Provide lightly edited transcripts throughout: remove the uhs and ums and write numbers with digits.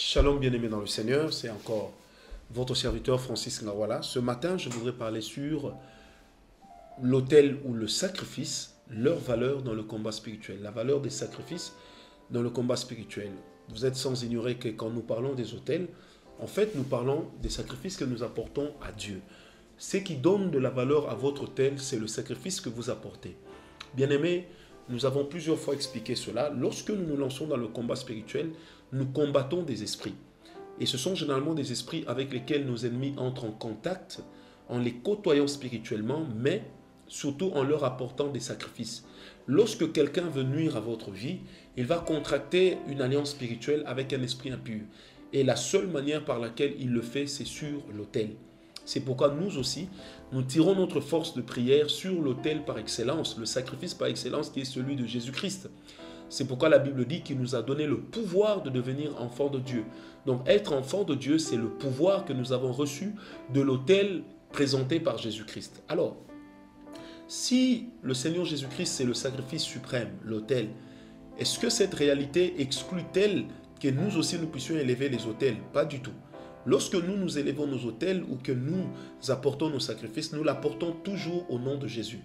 Shalom bien-aimés dans le Seigneur, c'est encore votre serviteur Francis Ngawala. Ce matin, je voudrais parler sur l'autel ou le sacrifice, leur valeur dans le combat spirituel. La valeur des sacrifices dans le combat spirituel. Vous êtes sans ignorer que quand nous parlons des autels, en fait, nous parlons des sacrifices que nous apportons à Dieu. Ce qui donne de la valeur à votre autel, c'est le sacrifice que vous apportez. Bien-aimés, nous avons plusieurs fois expliqué cela. Lorsque nous nous lançons dans le combat spirituel, nous combattons des esprits. Et ce sont généralement des esprits avec lesquels nos ennemis entrent en contact, en les côtoyant spirituellement, mais surtout en leur apportant des sacrifices. Lorsque quelqu'un veut nuire à votre vie, il va contracter une alliance spirituelle avec un esprit impur. Et la seule manière par laquelle il le fait, c'est sur l'autel. C'est pourquoi nous aussi, nous tirons notre force de prière sur l'autel par excellence, le sacrifice par excellence qui est celui de Jésus-Christ. C'est pourquoi la Bible dit qu'il nous a donné le pouvoir de devenir enfant de Dieu. Donc être enfant de Dieu, c'est le pouvoir que nous avons reçu de l'autel présenté par Jésus-Christ. Alors, si le Seigneur Jésus-Christ, c'est le sacrifice suprême, l'autel, est-ce que cette réalité exclut-elle que nous aussi nous puissions élever les autels? Pas du tout. Lorsque nous élevons nos autels ou que nous apportons nos sacrifices, nous l'apportons toujours au nom de Jésus.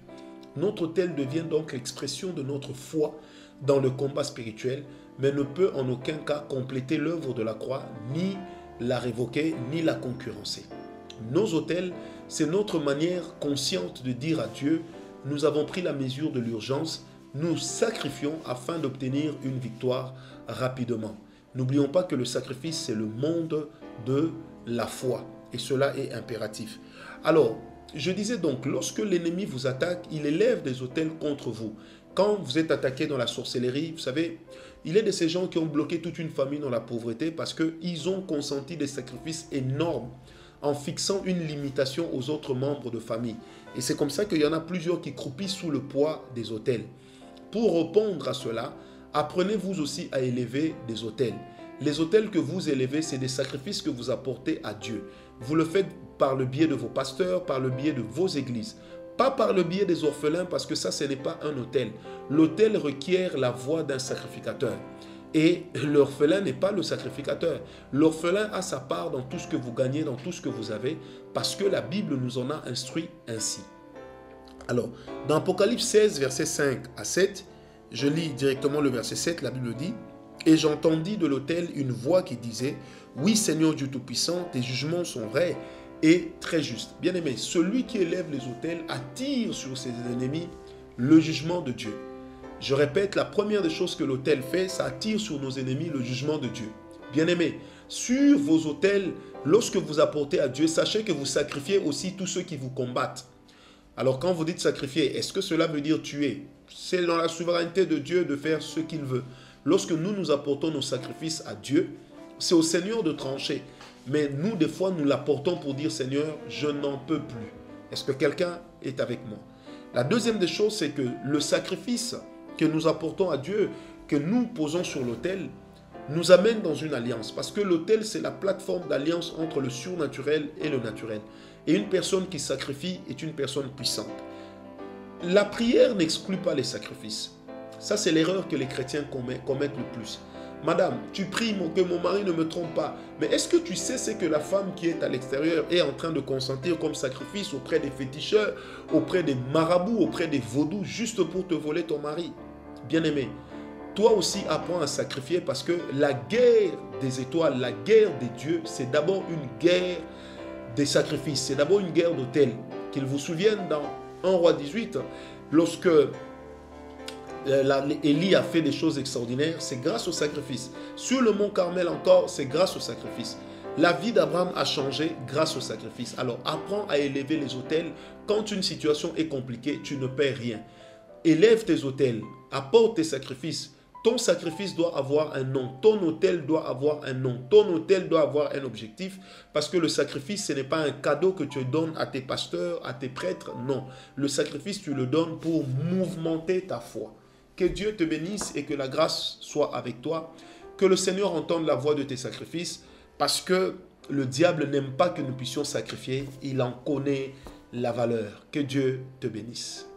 Notre autel devient donc l'expression de notre foi dans le combat spirituel, mais ne peut en aucun cas compléter l'œuvre de la croix, ni la révoquer, ni la concurrencer. Nos autels, c'est notre manière consciente de dire à Dieu, nous avons pris la mesure de l'urgence, nous sacrifions afin d'obtenir une victoire rapidement. N'oublions pas que le sacrifice, c'est le monde de la foi. Et cela est impératif. Alors, je disais donc, lorsque l'ennemi vous attaque, il élève des autels contre vous. Quand vous êtes attaqué dans la sorcellerie, vous savez, il est de ces gens qui ont bloqué toute une famille dans la pauvreté parce qu'ils ont consenti des sacrifices énormes en fixant une limitation aux autres membres de famille. Et c'est comme ça qu'il y en a plusieurs qui croupissent sous le poids des autels. Pour répondre à cela, apprenez vous aussi à élever des autels. Les autels que vous élevez, c'est des sacrifices que vous apportez à Dieu. Vous le faites par le biais de vos pasteurs, par le biais de vos églises. Pas par le biais des orphelins, parce que ça, ce n'est pas un autel. L'autel requiert la voix d'un sacrificateur. Et l'orphelin n'est pas le sacrificateur. L'orphelin a sa part dans tout ce que vous gagnez, dans tout ce que vous avez, parce que la Bible nous en a instruit ainsi. Alors, dans Apocalypse 16, versets 5 à 7, je lis directement le verset 7, la Bible dit « Et j'entendis de l'autel une voix qui disait « Oui, Seigneur Dieu Tout-Puissant, tes jugements sont vrais et très justes. » Bien-aimé, celui qui élève les autels attire sur ses ennemis le jugement de Dieu. Je répète, la première des choses que l'autel fait, ça attire sur nos ennemis le jugement de Dieu. Bien-aimé, sur vos autels, lorsque vous apportez à Dieu, sachez que vous sacrifiez aussi tous ceux qui vous combattent. Alors quand vous dites sacrifier, est-ce que cela veut dire tuer? C'est dans la souveraineté de Dieu de faire ce qu'il veut. Lorsque nous apportons nos sacrifices à Dieu, c'est au Seigneur de trancher. Mais nous, des fois, nous l'apportons pour dire, Seigneur, je n'en peux plus. Est-ce que quelqu'un est avec moi? La deuxième des choses, c'est que le sacrifice que nous apportons à Dieu, que nous posons sur l'autel, nous amène dans une alliance. Parce que l'autel, c'est la plateforme d'alliance entre le surnaturel et le naturel. Et une personne qui sacrifie est une personne puissante. La prière n'exclut pas les sacrifices. Ça, c'est l'erreur que les chrétiens commettent le plus. Madame, tu pries que mon mari ne me trompe pas. Mais est-ce que tu sais ce que la femme qui est à l'extérieur est en train de consentir comme sacrifice auprès des féticheurs, auprès des marabouts, auprès des vaudous, juste pour te voler ton mari? Bien-aimé, toi aussi apprends à sacrifier parce que la guerre des étoiles, la guerre des dieux, c'est d'abord une guerre des sacrifices. C'est d'abord une guerre d'autel. Qu'il vous souvienne dans 1 Roi 18, lorsque Élie a fait des choses extraordinaires, c'est grâce au sacrifice. Sur le mont Carmel encore, c'est grâce au sacrifice. La vie d'Abraham a changé grâce au sacrifice. Alors apprends à élever les autels. Quand une situation est compliquée, tu ne perds rien. Élève tes autels, apporte tes sacrifices. Ton sacrifice doit avoir un nom. Ton autel doit avoir un nom. Ton autel doit avoir un objectif. Parce que le sacrifice, ce n'est pas un cadeau que tu donnes à tes pasteurs, à tes prêtres. Non. Le sacrifice, tu le donnes pour mouvementer ta foi. Que Dieu te bénisse et que la grâce soit avec toi. Que le Seigneur entende la voix de tes sacrifices. Parce que le diable n'aime pas que nous puissions sacrifier. Il en connaît la valeur. Que Dieu te bénisse.